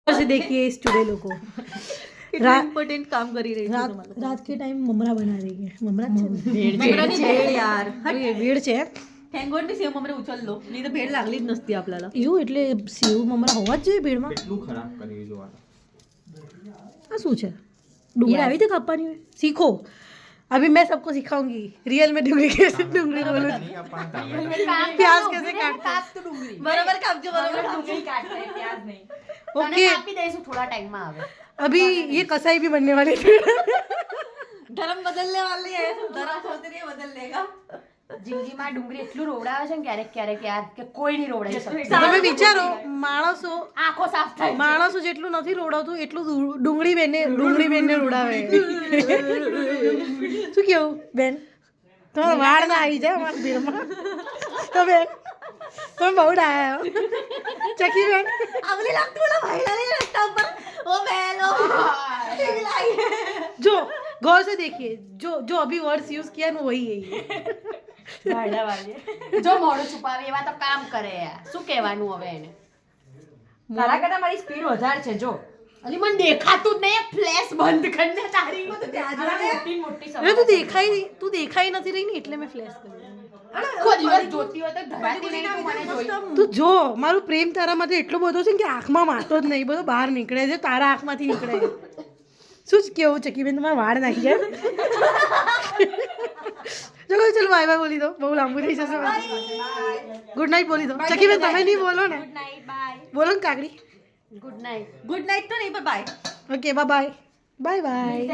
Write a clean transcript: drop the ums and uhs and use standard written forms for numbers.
से देखिए स्टूडेंट को इम्पोर्टेंट काम करी रही रात के टाइम ममरा बना रही है ममरा यार वेळ છે થેન્ક ગોડ ની સેવ મમરે ઉછળલો નહીં તો ભેળ લાગલી જ નસતી આપल्याला એવું એટલે સેવ મમરા હોવા જ જોઈએ ભેળમાં કેટલું ખરાબ કરી જો આ શું છે ડુંગળી આવી રીતે કાપવાની હોય सीखो अभी मैं सबको सिखाऊंगी रियल में डुंगली कैसे डुंगली बोलो प्याज कैसे काटते બરાબર કાપજો બરાબર ડુંગળી કાટતા है, प्याज नहीं ओके કાપી દઈશું થોડા ટાઈમમાં આવે अभी ये कसाई भी बनने वाली थी ધર્મ બદલને વાલી હે ધર્મ સોચ રહી है बदल लेगा જિંદગીમાં ડુંગળી એટલું રોવડાવે છે ને ક્યારેક યાર કે કોઈ નહીં રોવડાવી શકતું તમે વિચારો માણસો આંખો સાફ થાય માણસો જેટલું નથી રોડાવતું એટલું ડુંગળી બેનને રોડાવે શું કેવું બેન તમારા વાળ ના આવી જાય અમારા ભીડમાં તો બેન તમે બહુ ડાયા ચકી બેન આવલી લાગતું બોલા ભાઈલા નહીં રસ્તા ઉપર ओ बेलो जो गौर से देखिए जो जो अभी वर्ड्स यूज किया ना वही है ये જો મોઢું છુપાવે એવા તો કામ કરે યાર શું કહેવાનું હવે એને તારા કરતા મારી સ્પીડ વધારે છે જો અલી મને દેખાતું જ નહીં ફ્લેશ બંધ કરીને તારી મોટી મોટી अरे तू देखाई નથી રહી ને એટલે મેં ફ્લેશ કર્યું કોઈ દિવસ જોતી હોય તો ધરાતી નહીં તું મને જોઈ તું જો મારું પ્રેમ તારા માટે એટલો બધો છે ને કે આંખમાં મારતો જ નહીં બધો બહાર નીકળે છે તારા આંખમાંથી નીકળે શું જ કેવું ચકીબેન તમારા વાળ નાખી ગયા ચલો ચલો બાય બાય બોલી દો બહુ લાંબુ થઈ જશે ગુડ નાઇટ બોલી દો ચકીબેન તમે નહીં બોલો ને ગુડ નાઇટ બાય બોલો ને કાકડી ગુડ નાઇટ गुड नाइट तो नहीं पर bye okay bye bye bye by